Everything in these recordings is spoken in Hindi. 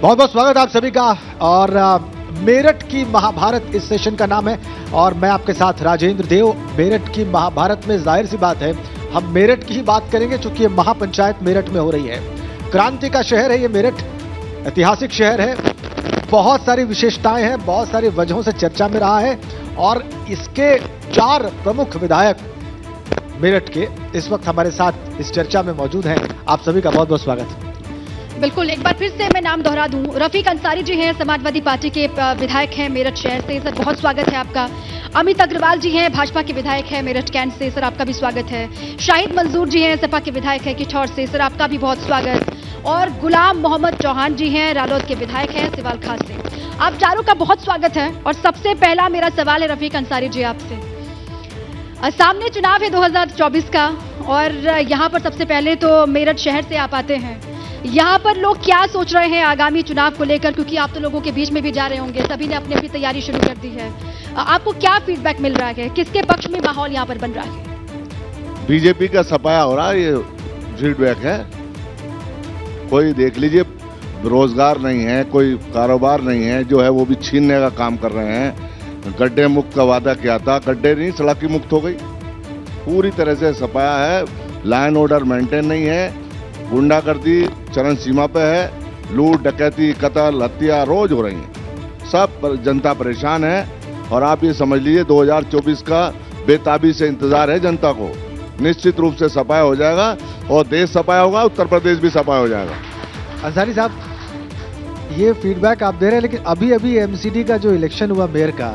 बहुत बहुत स्वागत आप सभी का। और मेरठ की महाभारत इस सेशन का नाम है और मैं आपके साथ राजेंद्र देव। मेरठ की महाभारत में जाहिर सी बात है हम मेरठ की ही बात करेंगे, चूंकि ये महापंचायत मेरठ में हो रही है। क्रांति का शहर है ये मेरठ, ऐतिहासिक शहर है, बहुत सारी विशेषताएं हैं, बहुत सारी वजहों से चर्चा में रहा है और इसके 4 प्रमुख विधायक मेरठ के इस वक्त हमारे साथ इस चर्चा में मौजूद हैं। आप सभी का बहुत बहुत स्वागत। बिल्कुल, एक बार फिर से मैं नाम दोहरा दूं, रफीक अंसारी जी हैं, समाजवादी पार्टी के विधायक हैं मेरठ शहर से। सर बहुत स्वागत है आपका। अमित अग्रवाल जी हैं, भाजपा के विधायक हैं मेरठ कैंट से। सर आपका भी स्वागत है। शाहिद मंजूर जी हैं, सपा के विधायक हैं किठौर से। सर आपका भी बहुत स्वागत। और गुलाम मोहम्मद चौहान जी हैं, रालोद के विधायक हैं सिवाल खास से। आप चारों का बहुत स्वागत है। और सबसे पहला मेरा सवाल है रफीक अंसारी जी आपसे। सामने चुनाव है 2024 का और यहाँ पर सबसे पहले तो मेरठ शहर से आप आते हैं। यहाँ पर लोग क्या सोच रहे हैं आगामी चुनाव को लेकर, क्योंकि आप तो लोगों के बीच में भी जा रहे होंगे, सभी ने अपनी अपनी तैयारी शुरू कर दी है। आपको क्या फीडबैक मिल रहा है, किसके पक्ष में माहौल यहाँ पर बन रहा है? बीजेपी का सफाया हो रहा है, ये फीडबैक है। कोई देख लीजिए, रोजगार नहीं है, कोई कारोबार नहीं है, जो है वो भी छीनने का काम कर रहे हैं। गड्ढे मुक्त का वादा किया था, गड्ढे नहीं, सड़क ही मुक्त हो गई। पूरी तरह से सफाया है, लाइन ऑर्डर मेंटेन नहीं है, गुंडागर्दी चरम सीमा पे है, लूट डकैती कत्ल हत्या रोज हो रही है। सब जनता परेशान है और आप ये समझ लीजिए 2024 का बेताबी से इंतजार है जनता को। निश्चित रूप से सफाया हो जाएगा और देश सफाया होगा, उत्तर प्रदेश भी सफाया हो जाएगा। अंसारी साहब, ये फीडबैक आप दे रहे हैं, लेकिन अभी अभी एमसीडी का जो इलेक्शन हुआ मेयर का,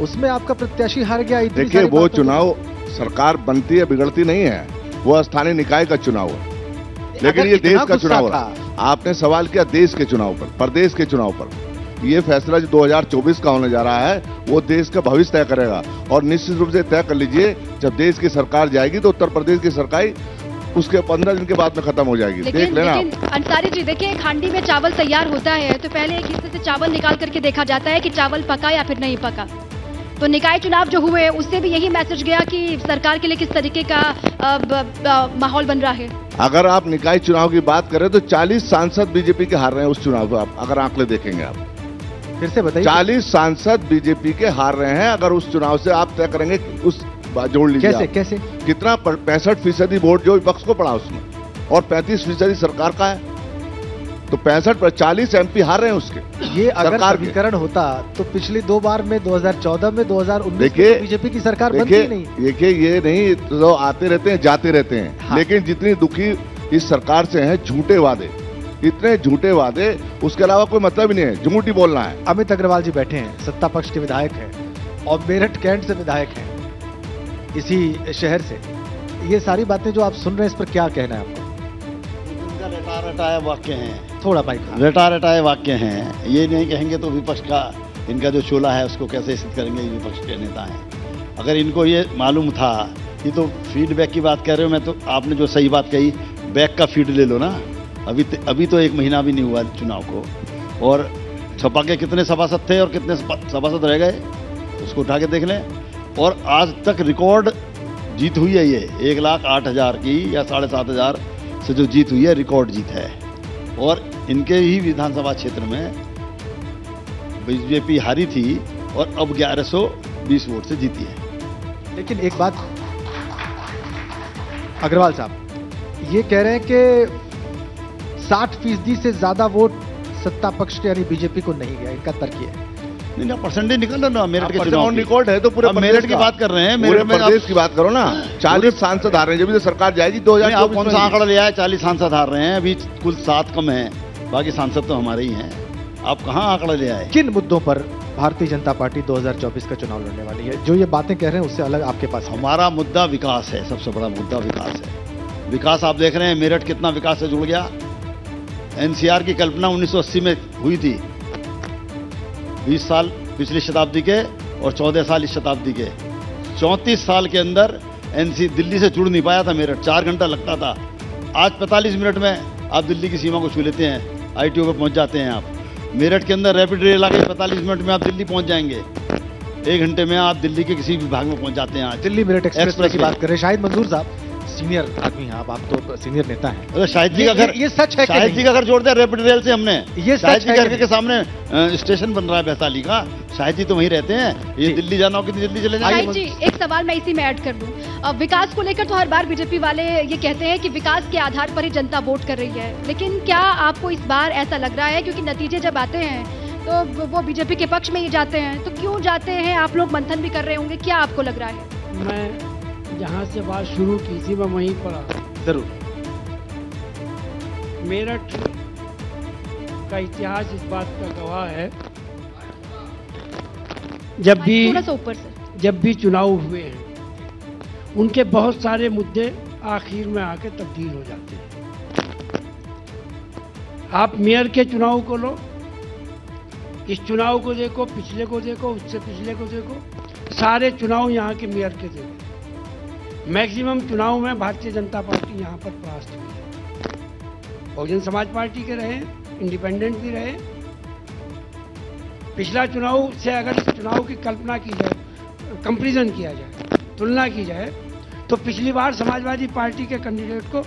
उसमें आपका प्रत्याशी हार गया। देखिए, वो चुनाव सरकार बनती है, बिगड़ती नहीं है, वो स्थानीय निकाय का चुनाव है। लेकिन ये देश का चुनाव है। आपने सवाल किया देश के चुनाव पर, प्रदेश के चुनाव पर। ये फैसला जो 2024 का होने जा रहा है वो देश का भविष्य तय करेगा। और निश्चित रूप से तय कर लीजिए, जब देश की सरकार जाएगी तो उत्तर प्रदेश की सरकार उसके 15 दिन के बाद में खत्म हो जाएगी। देख लेना। अंसारी जी देखिए, एक हांडी में चावल तैयार होता है तो पहले एक हिस्से से चावल निकाल करके देखा जाता है कि चावल पका या फिर नहीं पका। तो निकाय चुनाव जो हुए उससे भी यही मैसेज गया कि सरकार के लिए किस तरीके का माहौल बन रहा है। अगर आप निकाय चुनाव की बात करें तो 40 सांसद बीजेपी के हार रहे हैं उस चुनाव में। आप अगर आंकड़े देखेंगे, आप फिर से बताइए। 40 सांसद बीजेपी के हार रहे हैं। अगर उस चुनाव से आप तय करेंगे, उस जोड़ लीजिए कैसे कैसे कितना 65% वोट जो विपक्ष को पड़ा उसमें और 35% सरकार का है, तो 65 पर 40 एमपी हार रहे हैं उसके। ये अगर समीकरण होता तो पिछली 2 बार में 2014 में 2019 में बीजेपी की सरकार बनती नहीं। देखिए, ये नहीं तो आते रहते हैं जाते रहते हैं। हाँ। लेकिन जितनी दुखी इस सरकार से हैं, झूठे वादे, इतने झूठे वादे, उसके अलावा कोई मतलब ही नहीं है, झूठ ही बोलना है। अमित अग्रवाल जी बैठे हैं, सत्ता पक्ष के विधायक हैं और मेरठ कैंट से विधायक हैं, इसी शहर से। ये सारी बातें जो आप सुन रहे हैं, इस पर क्या कहना है आपको? इनका रटाए वाक्य हैं, थोड़ा भाई रटाए वाक्य हैं। ये नहीं कहेंगे तो विपक्ष का इनका जो चोला है उसको कैसे सिद्ध करेंगे? ये विपक्ष के नेता हैं। अगर इनको ये मालूम था, ये तो फीडबैक की बात कर रहे हो, मैं तो आपने जो सही बात कही, बैक का फीड ले लो ना। अभी तो 1 महीना भी नहीं हुआ चुनाव को, और छपा के कितने सभासद थे और कितने सभासद रह गए उसको उठा के देख लें। और आज तक रिकॉर्ड जीत हुई है, ये 1,08,000 की या 7,500 से जो जीत हुई है, रिकॉर्ड जीत है। और इनके ही विधानसभा क्षेत्र में बीजेपी हारी थी और अब 1120 वोट से जीती है। लेकिन एक बात अग्रवाल साहब, ये कह रहे हैं कि 60% से ज्यादा वोट सत्ता पक्ष के यानी बीजेपी को नहीं गया। इनका तर्क ये है। नहीं ना, परसेंटेज निकल रहा ना मेरठ के चुनाव रिकॉर्ड है तो पूरे मेरठ की बात कर रहे हैं। मेरठ में प्रदेश की बात करो ना। 40 सांसद हार रहे हैं, जब भी तो सरकार जाएगी 2024 आप कौन सा आंकड़ा लिया है? 40 सांसद हार रहे हैं, अभी कुल 7 कम है, बाकी सांसद तो हमारे ही हैं। आप कहाँ आंकड़ा ले आए? किन मुद्दों पर भारतीय जनता पार्टी 2024 का चुनाव लड़ने वाली है? जो ये बातें कह रहे हैं उससे अलग आपके पास? हमारा मुद्दा विकास है, सबसे बड़ा मुद्दा विकास है। विकास आप देख रहे हैं, मेरठ कितना विकास से जुड़ गया। एनसीआर की कल्पना 1980 में हुई थी, 20 साल पिछली शताब्दी के और 14 साल इस शताब्दी के। 34 साल के अंदर दिल्ली से जुड़ नहीं पाया था मेरठ, 4 घंटा लगता था। आज 45 मिनट में आप दिल्ली की सीमा को छू लेते हैं, आईटीओ पे पहुंच जाते हैं आप। मेरठ के अंदर रैपिड रेल आ गई, 45 मिनट में आप दिल्ली पहुंच जाएंगे। 1 घंटे में आप दिल्ली के किसी भी भाग में पहुंच जाते हैं। आज दिल्ली मेरठ एक्सप्रेस की बात करें, शाहिद मंजूर साहब, सीनियर आदमी हैं आप तो सीनियर नेता हैं। अरे शाहिद जी का घर, ये सच है कि शाहिद नहीं? जी का घर जोड़ दिया रैपिड रेल से हमने। ये शाहिद सच जी है घर कि के सामने स्टेशन बन रहा है वैशाली का। शाहिद जी तो वहीं रहते हैं। ये जी। दिल्ली जाना हो कितनी जल्दी चले जाएंगे। शाहिद जी, एक सवाल मैं इसी में ऐड कर दूं। विकास को लेकर तो हर बार बीजेपी वाले ये कहते हैं कि विकास के आधार पर ही जनता वोट कर रही है, लेकिन क्या आपको इस बार ऐसा लग रहा है, क्योंकि नतीजे जब आते हैं तो वो बीजेपी के पक्ष में ही जाते हैं, तो क्यों जाते हैं? आप लोग मंथन भी कर रहे होंगे, क्या आपको लग रहा है? मैं जहाँ से बात शुरू की थी मैं वहीं पर जरूर। मेरठ का इतिहास इस बात का गवाह है, थोड़ा सा ऊपर से। जब भी चुनाव हुए हैं उनके बहुत सारे मुद्दे आखिर में आके तब्दील हो जाते हैं। आप मेयर के चुनाव को लो, इस चुनाव को देखो, पिछले को देखो, उससे पिछले को देखो, सारे चुनाव यहाँ के मेयर के देखो। मैक्सिमम चुनाव में भारतीय जनता पार्टी यहाँ पर परास्त हुई है। बहुजन समाज पार्टी के रहे, इंडिपेंडेंट भी रहे। पिछला चुनाव से अगर इस चुनाव की कल्पना की जाए, कंपैरिजन किया जाए, तुलना की जाए, तो पिछली बार समाजवादी पार्टी के कैंडिडेट को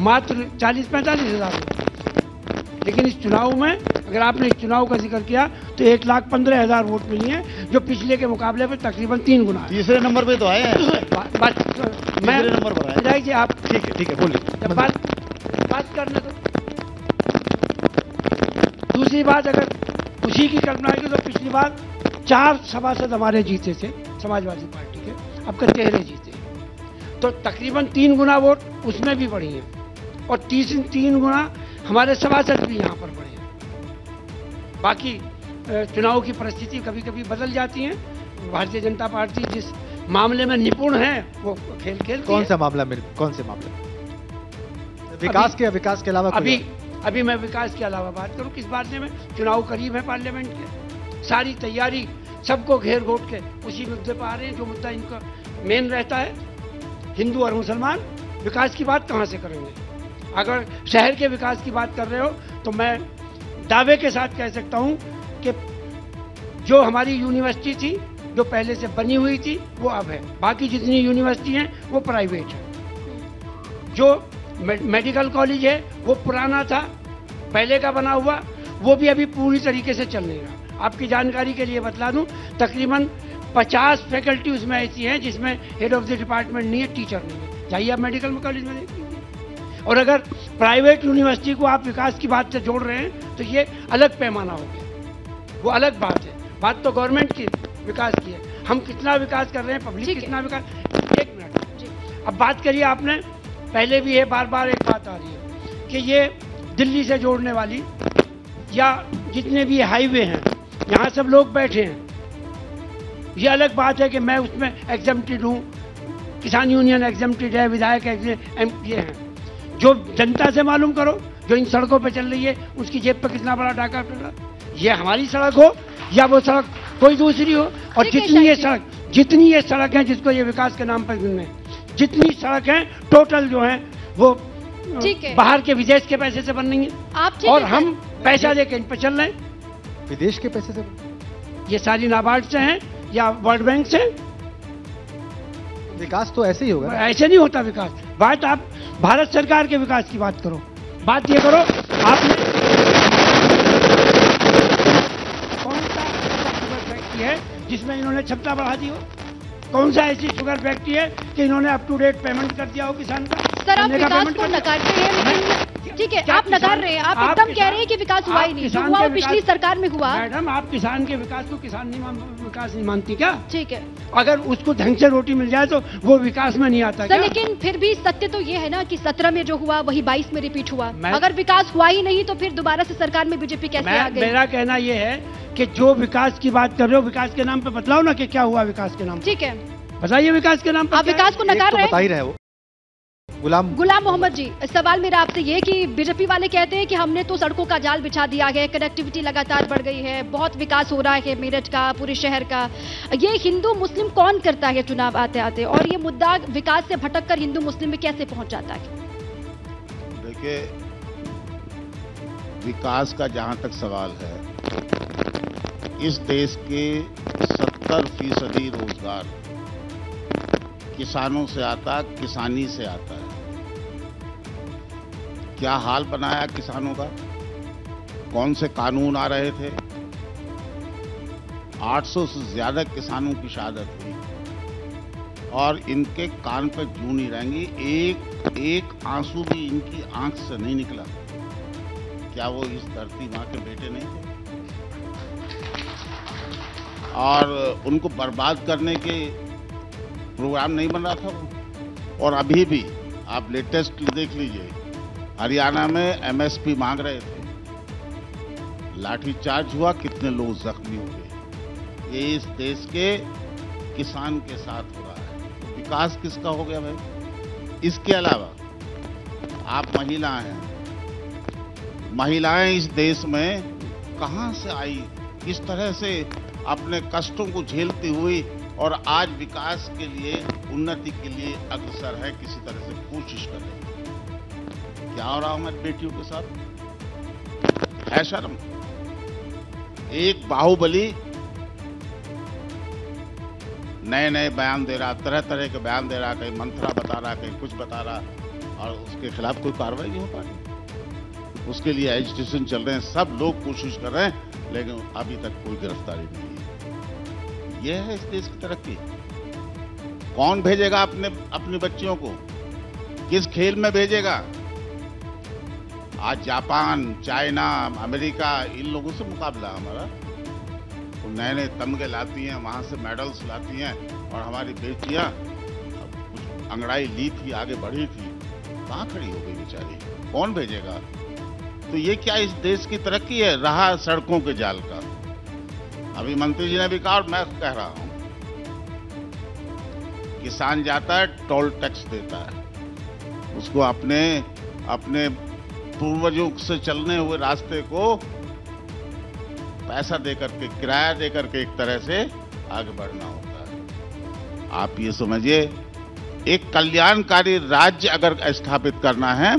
मात्र 40-45 हज़ार वोट, लेकिन इस चुनाव में अगर आपने इस चुनाव का जिक्र किया तो 1,15,000 वोट मिली हैं, जो पिछले के मुकाबले पर तकरीबन 3 गुना है। तीसरे नंबर पे तो आए हैं। मैं तीसरे नंबर पर आए। जी आप ठीक है बोलिए। जब बात करने दो। दूसरी बात, अगर उसी की कल्पना की तो पिछली बार 4 सभासद हमारे जीते थे समाजवादी पार्टी के, अब के 13 जीते, तो तकरीबन 3 गुना वोट उसमें भी बढ़ी है, और 3 गुना हमारे सभासद भी यहाँ पर बढ़े हैं। बाकी चुनाव की परिस्थिति कभी कभी बदल जाती है। भारतीय जनता पार्टी जिस मामले में निपुण है वो खेल खेलती कौन है। सा मामला कौन से मामले? विकास के अलावा कोई अभी मैं विकास के अलावा बात करूं किस बात में? चुनाव करीब है पार्लियामेंट के, सारी तैयारी सबको घेर घोट के उसी मुद्दे पर आ रहे हैं जो मुद्दा इनका मेन रहता है, हिंदू और मुसलमान। विकास की बात कहां से करेंगे? अगर शहर के विकास की बात कर रहे हो तो मैं दावे के साथ कह सकता हूं कि जो हमारी यूनिवर्सिटी थी, जो पहले से बनी हुई थी, वो अब है। बाकी जितनी यूनिवर्सिटी हैं वो प्राइवेट है। जो मेडिकल कॉलेज है वो पुराना था, पहले का बना हुआ, वो भी अभी पूरी तरीके से चल नहीं रहा। आपकी जानकारी के लिए बतला दूं, तकरीबन 50 फैकल्टी उसमें ऐसी हैं जिसमें हेड ऑफ द डिपार्टमेंट नहीं है, टीचर नहीं है। जाइए आप मेडिकल कॉलेज में देख लीजिए। और अगर प्राइवेट यूनिवर्सिटी को आप विकास की बात से जोड़ रहे हैं तो ये अलग पैमाना हो गया, वो अलग बात है। बात तो गवर्नमेंट की विकास की है, हम कितना विकास कर रहे हैं, पब्लिक कितना विकास। एक मिनट, अब बात करिए, आपने पहले भी है, बार बार एक बात आ रही है कि ये दिल्ली से जोड़ने वाली या जितने भी हाईवे हैं यहाँ सब लोग बैठे हैं। ये अलग बात है कि मैं उसमें एग्जेम्प्टेड हूँ, किसान यूनियन एग्जेम्प्टेड है, विधायक ये हैं। जो जनता से मालूम करो, जो इन सड़कों पे चल रही है उसकी जेब पर कितना बड़ा डाका पड़ रहा। ये हमारी सड़क हो या वो सड़क कोई दूसरी हो, और जितनी ये सड़क है जिसको ये विकास के नाम पर गिनने, जितनी सड़क है टोटल जो है वो बाहर के विदेश के पैसे से बन रही है, और हम पैसा देके इन पर चल रहे हैं। विदेश के पैसे से? ये सारी नाबार्ड से हैं या वर्ल्ड बैंक से। विकास तो ऐसे ही होगा। ऐसे नहीं होता विकास। बात आप भारत सरकार के विकास की बात करो, बात ये करो आपने कौन सा शुगर फैक्ट्री है जिसमें इन्होंने क्षमता बढ़ा दी हो? कौन सा ऐसी शुगर फैक्ट्री है कि इन्होंने अप टू डेट पेमेंट कर दिया हो किसान का? सर, आप विकास को नकारते हैं, लेकिन ठीक है, आप नकार रहे हैं, आप एकदम कह रहे हैं कि विकास हुआ ही नहीं, जो हुआ वो पिछली सरकार में हुआ। मैडम, आप किसान के विकास को विकास नहीं मानती क्या? ठीक है, अगर उसको ढंग से रोटी मिल जाए तो वो विकास में नहीं आता सर। लेकिन फिर भी सत्य तो ये है ना कि 17 में जो हुआ वही 22 में रिपीट हुआ। अगर विकास हुआ ही नहीं तो फिर दोबारा से सरकार में बीजेपी कैसे आ गई? मेरा कहना ये है कि जो विकास की बात कर रहे हो, विकास के नाम पे बतलाओ ना कि क्या हुआ विकास के नाम। ठीक है, बताइए विकास के नाम पर। आप विकास को नकार रहे हैं। वो गुलाम मोहम्मद जी, सवाल मेरा आपसे ये कि बीजेपी वाले कहते हैं कि हमने तो सड़कों का जाल बिछा दिया है, कनेक्टिविटी लगातार बढ़ गई है, बहुत विकास हो रहा है मेरठ का, पूरे शहर का। ये हिंदू मुस्लिम कौन करता है चुनाव आते आते, और ये मुद्दा विकास से भटककर हिंदू मुस्लिम में कैसे पहुंच जाता है? देखिए, विकास का जहां तक सवाल है, इस देश के 70% रोजगार किसानों से आता, किसानी से आता है। क्या हाल बनाया किसानों का, कौन से कानून आ रहे थे। 800 से ज्यादा किसानों की शहादत हुई और इनके कान पे जूं नहीं रहेंगी, एक आंसू भी इनकी आंख से नहीं निकला। क्या वो इस धरती मां के बेटे नहीं थे? और उनको बर्बाद करने के प्रोग्राम नहीं बन रहा था वो। और अभी भी आप लेटेस्ट देख लीजिए, हरियाणा में एमएसपी मांग रहे थे, लाठीचार्ज हुआ, कितने लोग जख्मी हो गए। ये इस देश के किसान के साथ हो रहा है। तो विकास किसका हो गया भाई? इसके अलावा आप महिला हैं, महिलाएं इस देश में कहां से आई, किस तरह से अपने कष्टों को झेलती हुई और आज विकास के लिए, उन्नति के लिए अग्रसर है, किसी तरह से कोशिश कर रही है। क्या हो रहा हमारी बेटियों के साथ? है शर्म? एक बाहुबली नए नए बयान दे रहा, तरह तरह के बयान दे रहा, कहीं मंत्रा बता रहा, कहीं कुछ बता रहा, और उसके खिलाफ कोई कार्रवाई नहीं हो पा रही। उसके लिए एजिटेशन चल रहे हैं, सब लोग कोशिश कर रहे हैं, लेकिन अभी तक कोई गिरफ्तारी नहीं है। यह है इस देश की तरक्की। कौन भेजेगा अपनी बच्चियों को? किस खेल में भेजेगा? आज जापान, चाइना, अमेरिका, इन लोगों से मुकाबला हमारा। वो नए नए तमगे लाती हैं, वहां से मेडल्स लाती हैं, और हमारी बेटियां कुछ अंगड़ाई ली थी, आगे बढ़ी थी, कहां खड़ी हो गई बेचारी? कौन भेजेगा? तो ये क्या इस देश की तरक्की है? रहा सड़कों के जाल का। अभी मंत्री जी ने भी कहा और मैं कह रहा हूं, किसान जाता है, टोल टैक्स देता है, उसको अपने पूर्वजों से चलने हुए रास्ते को पैसा देकर के, किराया देकर के एक तरह से आगे बढ़ना होता है। आप ये समझिए, एक कल्याणकारी राज्य अगर स्थापित करना है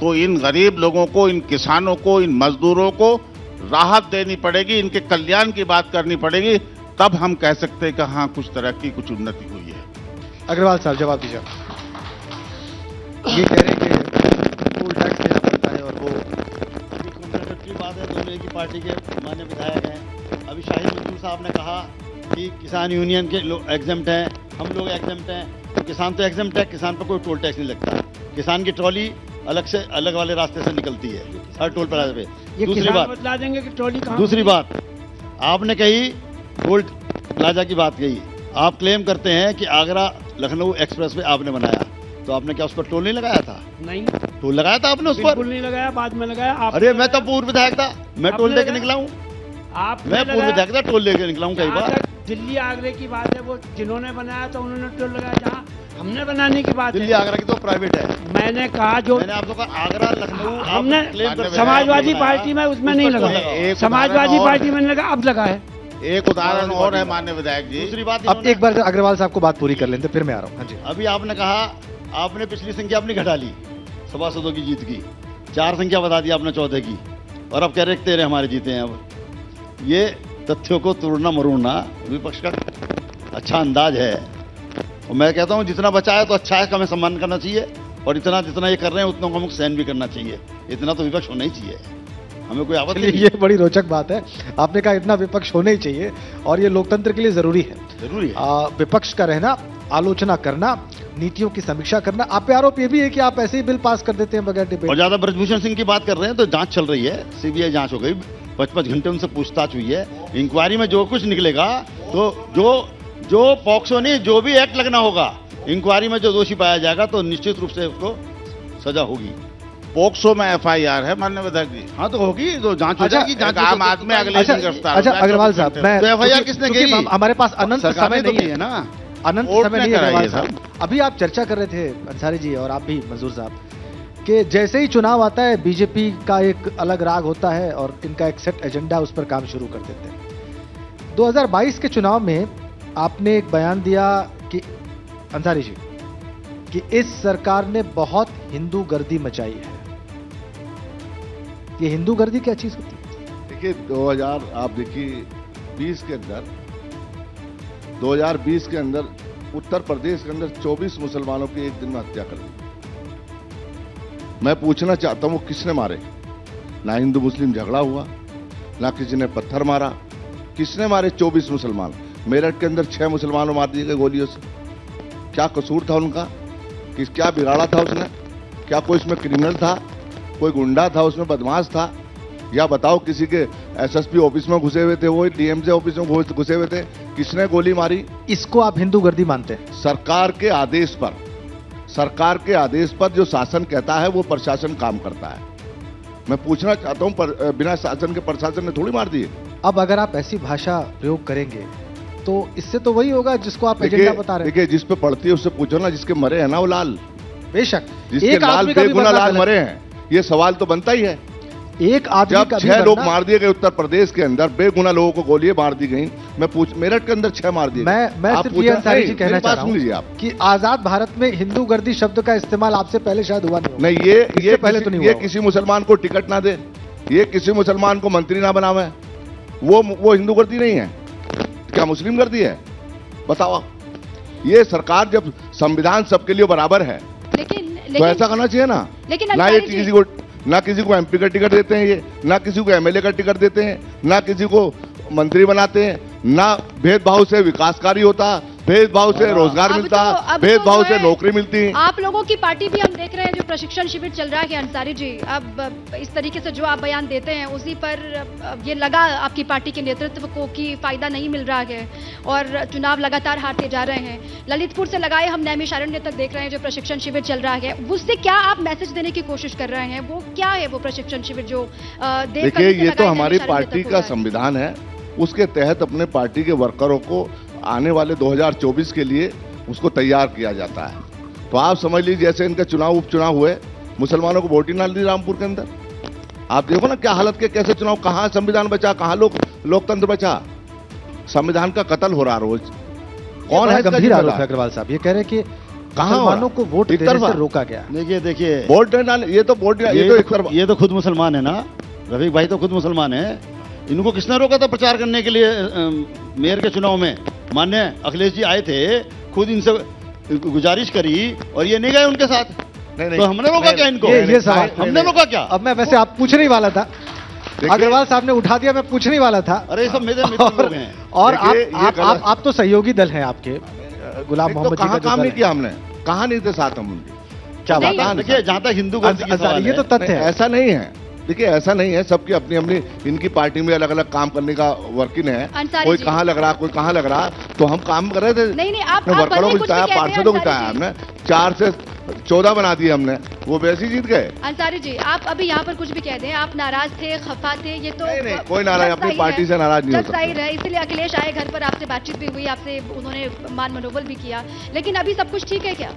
तो इन गरीब लोगों को, इन किसानों को, इन मजदूरों को राहत देनी पड़ेगी, इनके कल्याण की बात करनी पड़ेगी, तब हम कह सकते हैं कि हाँ कुछ तरक्की, कुछ उन्नति हुई है। अग्रवाल साहब जवाब दीजिए। ये कह रहे हैं कि टोल टैक्स देना पड़ता है और वो की बात है। दोनों की पार्टी के माननीय विधायक हैं। अभी शाहिद मंजूर साहब ने कहा कि किसान यूनियन के लोग एग्जम्प्ट हैं, हम लोग एग्जम्प्ट हैं, तो किसान तो एग्जम्प्ट है, किसान पर कोई टोल टैक्स नहीं लगता। किसान की ट्रॉली अलग वाले रास्ते से निकलती है हर टोल प्लाजा पे। दूसरी बात बतला देंगे कि ट्रॉली कहां। दूसरी बात आपने कही, टोल प्लाजा की बात कही, आप क्लेम करते हैं कि आगरा लखनऊ एक्सप्रेस वे आपने बनाया, तो आपने क्या उस पर टोल नहीं लगाया था? नहीं, टोल लगाया था आपने उस पर? बिल्कुल नहीं लगाया, बाद में लगाया। अरे मैं तो पूर्व विधायक था, मैं टोल लेके निकला हूँ। मैं पूर्व विधायक था, टोल लेके निकला हूँ कई बार। दिल्ली आगरे की बात है, वो जिन्होंने बनाया तो उन्होंने टोल लगाया। जहाँ हमने बनाने की बात दिल्ली आगरा की तो प्राइवेट है। मैंने कहा जो मैंने आपको कहा आगरा लखनऊ, हमने समाजवादी पार्टी में उसमें नहीं लगा, समाजवादी पार्टी में लगा, अब लगा है। एक उदाहरण और है माननीय विधायक जी। दूसरी बात, अब एक बार अग्रवाल साहब को बात पूरी कर लेते, फिर मैं आ रहा हूँ। हाँ जी। अभी आपने कहा आपने पिछली संख्या अपनी घटा ली, सभासदों की जीत की 4 संख्या बता दी आपने 14 की, और अब कह रहे 13 हमारे जीते हैं। अब ये तथ्यों को तोड़ना मरोड़ना विपक्ष का अच्छा अंदाज है, और मैं कहता हूं जितना बचा है तो अच्छा है, हमें सम्मान करना चाहिए, और जितना ये कर रहे हैं उतना को हमें सहन भी करना चाहिए। इतना तो विपक्ष होना ही चाहिए, हमें कोई आपत्ति नहीं। ये बड़ी रोचक बात है, आपने कहा इतना विपक्ष होना ही चाहिए, और ये लोकतंत्र के लिए जरूरी है। जरूरी है विपक्ष का रहना, आलोचना करना, नीतियों की समीक्षा करना। आप पे आरोप ये भी है कि आप ऐसे ही बिल पास कर देते हैं बगैर डिबेट। और ज्यादा ब्रजभूषण सिंह की बात कर रहे हैं तो जांच चल रही है, सीबीआई जांच हो गई, 55 घंटे उनसे पूछताछ हुई है। इंक्वायरी में जो कुछ निकलेगा, तो जो पॉक्सो नहीं, जो भी एक्ट लगना होगा, इंक्वायरी में जो दोषी पाया जाएगा तो निश्चित रूप से उसको सजा होगी। पोक्सो में एफआईआर है माननीय विधायक जी। हाँ तो होगी, तो जांच हो जाएगी। एक आम आदमी अगले दिन गिरफ्तार। अच्छा अग्रवाल साहब, मैं एफआईआर किसने की? हमारे पास अनंत समय नहीं है ना, अनंत समय नहीं है अग्रवाल साहब। अभी आप चर्चा कर रहे थे अंसारी जी और आप भी मंजूर साहब, कि जैसे ही चुनाव आता है बीजेपी का एक अलग राग होता है और इनका एक सेट एजेंडा, उस पर काम शुरू कर देते हैं। 2022 के चुनाव में आपने एक बयान दिया कि अंसारी जी, कि इस सरकार ने बहुत हिंदू गर्दी मचाई है। ये हिंदू गर्दी क्या चीज होती है? देखिए 2000 आप देखिए 20 के अंदर 2020 के अंदर उत्तर प्रदेश के अंदर 24 मुसलमानों की एक दिन में हत्या कर दी। मैं पूछना चाहता हूँ वो किसने मारे? ना हिंदू मुस्लिम झगड़ा हुआ, ना किसी ने पत्थर मारा। किसने मारे 24 मुसलमान? मेरठ के अंदर 6 मुसलमानों मार दिए गए गोलियों से। क्या कसूर था उनका? क्या बिगाड़ा था उसने? क्या कोई उसमें क्रिमिनल था? कोई गुंडा था उसमें, बदमाश था? या बताओ किसी के एसएसपी ऑफिस में घुसे हुए थे, वो डीएमजे ऑफिस में घुसे हुए थे, किसने गोली मारी? इसको आप हिंदू गर्दी मानते हैं? सरकार के आदेश पर जो शासन कहता है वो प्रशासन काम करता है। मैं पूछना चाहता हूं, बिना शासन के प्रशासन ने थोड़ी मार दिए। अब अगर आप ऐसी भाषा प्रयोग करेंगे तो इससे तो वही होगा जिसको आप एजेंडा बता रहे हैं। देखिए, जिस पे पड़ती है उससे पूछो ना, जिसके मरे हैं ना वो लाल। बेशक जिसके लाल बेगुनाह लाल मरे हैं, ये सवाल तो बनता ही है। एक आदमी जब का 6 लोग मार दिए गए उत्तर प्रदेश के अंदर, बेगुनाह लोगों को गोलियां मार दी गई। मेरठ के अंदर 6 मार दिए। मैं सिर्फ ये अंसारी जी कहना चाह रहा हूं कि आजाद भारत में हिंदू गर्दी शब्द का इस्तेमाल आपसे पहले शायद हुआ नहीं। नहीं, ये पहले तो नहीं। ये किसी मुसलमान को टिकट ना दे, ये किसी मुसलमान को मंत्री ना बनावे, वो हिंदू गर्दी नहीं है। क्या मुस्लिम गर्दी है? बताओ। ये सरकार जब संविधान सबके लिए बराबर है तो ऐसा करना चाहिए ना। ना ये किसी को एमपी का टिकट देते हैं, ये ना किसी को एमएलए का टिकट देते हैं, ना किसी को मंत्री बनाते हैं, ना भेदभाव से विकास कार्य होता, भेदभाव से रोजगार मिलता, भेदभाव से नौकरी मिलती। आप लोगों की पार्टी भी हम देख रहे हैं जो प्रशिक्षण शिविर चल रहा है अंसारी जी, अब इस तरीके से जो आप बयान देते हैं उसी पर ये लगा आपकी पार्टी के नेतृत्व को कि फायदा नहीं मिल रहा है और चुनाव लगातार हारते जा रहे हैं। ललितपुर से लगाए हम नैमिषारण्य तक देख रहे हैं जो प्रशिक्षण शिविर चल रहा है, उससे क्या आप मैसेज देने की कोशिश कर रहे हैं? वो क्या है वो प्रशिक्षण शिविर जो देखिए, ये तो हमारी पार्टी का संविधान है, उसके तहत अपने पार्टी के वर्करों को आने वाले 2024 के लिए उसको तैयार किया जाता है। तो आप समझ लीजिए जैसे इनका चुनाव उपचुनाव हुए, मुसलमानों को वोट ही ना दी रामपुर के अंदर। आप देखो ना क्या हालत के, कैसे चुनाव, कहां संविधान बचा, कहां लोकतंत्र बचा। संविधान का कत्ल हो रहा रोज। कौन है? गंभीर आरोप है अग्रवाल साहब, ये कह रहे हैं कि मुसलमानों को वोट देने से रोका गया। देखिए वोट ये तो खुद मुसलमान है ना, रफीक भाई तो खुद मुसलमान है। इनको किसने रोका था प्रचार करने के लिए मेयर के चुनाव में? माननीय अखिलेश जी आए थे, खुद इनसे गुजारिश करी और ये नहीं गए उनके साथ। नहीं, तो हमने रोका क्या इनको? ये सवाल हमने रोका क्या? अब मैं वैसे आप पूछने ही वाला था, अग्रवाल साहब ने उठा दिया, मैं पूछने ही वाला था। अरे सब मेरे मित्र लोग हैं। और आप तो सहयोगी दल हैं आपके, गुलाम मोहम्मद जी का काम नहीं किया हमने, कहाँ नहीं थे साथ हम उनके? क्या बात? देखिए जहां तक हिंदू ये तो तथ्य है। ऐसा नहीं है, देखिए ऐसा नहीं है, सबकी अपनी अपनी, इनकी पार्टी में अलग अलग काम करने का वर्किंग है। कोई कहाँ लग रहा, कोई कहाँ लग रहा, तो हम काम कर रहे थे। नहीं, वर्करों को जिताया, पार्षदों को जिताया हमने, 4 से 14 बना दिए हमने, वो वैसे ही जीत गए। अंसारी जी, आप अभी यहाँ पर कुछ भी कह दें, आप नाराज थे, खफा थे, ये तो नहीं, कोई नाराज, अपनी पार्टी से नाराज नहीं होता। जाहिर है, इसलिए अखिलेश आए घर पर, आपसे बातचीत भी हुई, आपसे उन्होंने मान मनोबल भी किया, लेकिन अभी सब कुछ ठीक है क्या?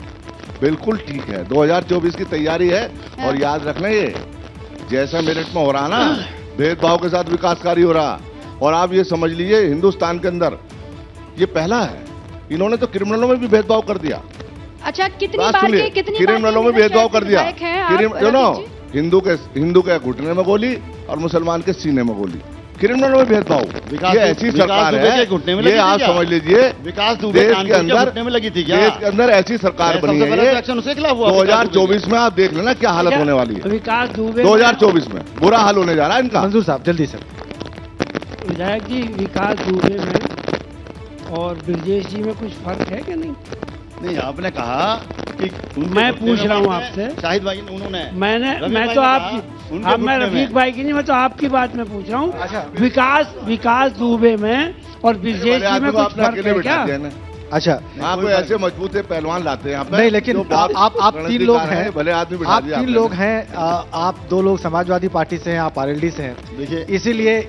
बिल्कुल ठीक है, 2024 की तैयारी है। और याद रखना, ये जैसा मेरठ में हो रहा ना, भेदभाव के साथ विकास कार्य हो रहा। और आप ये समझ लीजिए हिंदुस्तान के अंदर ये पहला है। इन्होंने तो क्रिमिनलों में भी भेदभाव कर दिया। अच्छा, कितनी बार क्रिमिनलों में भेदभाव कर दिया। हिंदू के घुटने में गोली और मुसलमान के सीने में गोली, क्रिमिनलों में भेदभाव। ये ऐसी सरकार है, ये आप समझ लीजिए विकास देश के अंदर घुटने में लगी थी क्या? देश के अंदर ऐसी सरकार बनी है। 2024 में आप देख लेना क्या हालत होने वाली है। विकास दुबे 2024 में बुरा हाल होने जा रहा है इनका। मंजूर साहब जल्दी से। विधायक जी, विकास दुबे में और ब्रजेश जी में कुछ फर्क है कि नहीं? नहीं, आपने कहा कि मैं पूछ रहा हूँ आपसे, शाहिद भाई उन्होंने, मैं तो आपकी, अब मैं रफीक भाई की नहीं, मैं तो आपकी बात में पूछ रहा हूँ। विकास दुबे में और ब्रजेश जी में कुछ फर्क है क्या? अच्छा, आप ऐसे मजबूत पहलवान लाते हैं नहीं, लेकिन आप 3 लोग हैं, भले आदमी, आप 3 लोग हैं, आप 2 लोग समाजवादी पार्टी से हैं, आप आरएलडी से हैं। देखिए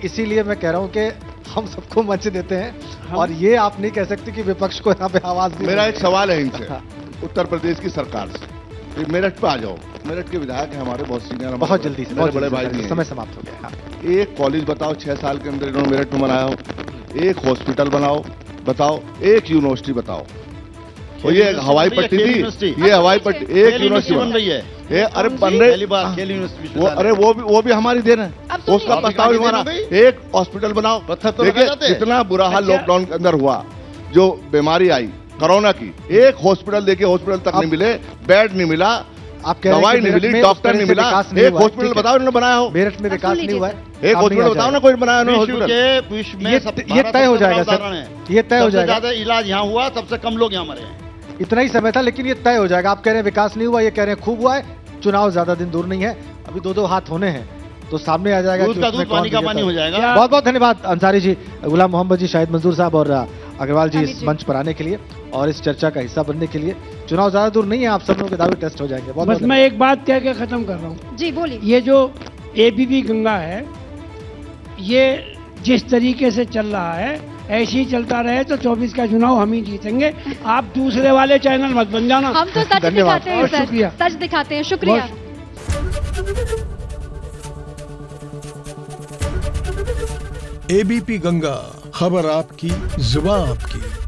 इसीलिए मैं कह रहा हूँ कि हम सबको मंच देते हैं और ये आप नहीं कह सकते कि विपक्ष को यहाँ पे आवाज दी। मेरा एक सवाल है इनसे, उत्तर प्रदेश की सरकार से, मेरठ पे आ जाओ। मेरठ के विधायक हैं हमारे, बहुत सीनियर, बहुत जल्दी से, बड़े भाई, समय समाप्त हो गया। एक कॉलेज बताओ 6 साल के अंदर इन्होंने मेरठ में बनाया हो, एक हॉस्पिटल बताओ, एक यूनिवर्सिटी बताओ। और ये हवाई पट्टी थी, ये हवाई पट्टी, एक यूनिवर्सिटी बन रही है। अरे बन रही, अरे वो भी हमारी देन है, उसका प्रस्ताव हमारा। एक हॉस्पिटल बनाओ। देखिए कितना बुरा हाल लॉकडाउन के अंदर हुआ, जो बीमारी आई कोरोना की, एक हॉस्पिटल देखिए, हॉस्पिटल तक नहीं मिले, बेड नहीं मिला, आप कह रहे हैं दवाई कि नहीं मेरठ मिली, में डॉक्टर उस नहीं तरह से मिला। विकास नहीं एक हुआ है। हॉस्पिटल ठीक है। बताओ इन्होंने बनाया हो। मेरठ में विकास सुन नहीं हुआ है। एक अब हॉस्पिटल नहीं आ बताओ ना जाएगा। कोई बनाया उन्होंने विश्व हॉस्पिटल। के विश्व में ये तय हो जाएगा सर, ये तय हो जाएगा। ज्यादा इलाज यहाँ हुआ, सबसे कम लोग यहाँ मरे हैं। इतना ही समय था, लेकिन ये तय हो जाएगा। आप कह रहे हैं विकास नहीं हुआ, ये कह रहे हैं खूब हुआ है। चुनाव ज्यादा दिन दूर नहीं है, अभी 2-2 हाथ होने हैं, तो सामने आ जाएगा दूध कि का उसमें दूध, कौन पानी का विजेता पानी है। हो जाएगा। बहुत बहुत धन्यवाद अंसारी जी, गुलाम मोहम्मद जी, शाहिद मंजूर साहब और अग्रवाल जी अमित इस जी। मंच पर आने के लिए और इस चर्चा का हिस्सा बनने के लिए। चुनाव ज्यादा दूर नहीं है, आप सब लोगों के दावे टेस्ट हो जाएंगे। बहुत बस बहुत मैं एक बात कह के खत्म कर रहा हूँ। जी बोलिए। ये जो एबीपी गंगा है, ये जिस तरीके से चल रहा है ऐसे ही चलता रहे तो 24 का चुनाव हम ही जीतेंगे। आप दूसरे वाले चैनल मत बन जाना। हम तो सच धन्यवाद। दिखाते हैं बहुत सर, शुक्रिया। सच दिखाते हैं। शुक्रिया। एबीपी गंगा, खबर आपकी, जुबान आपकी।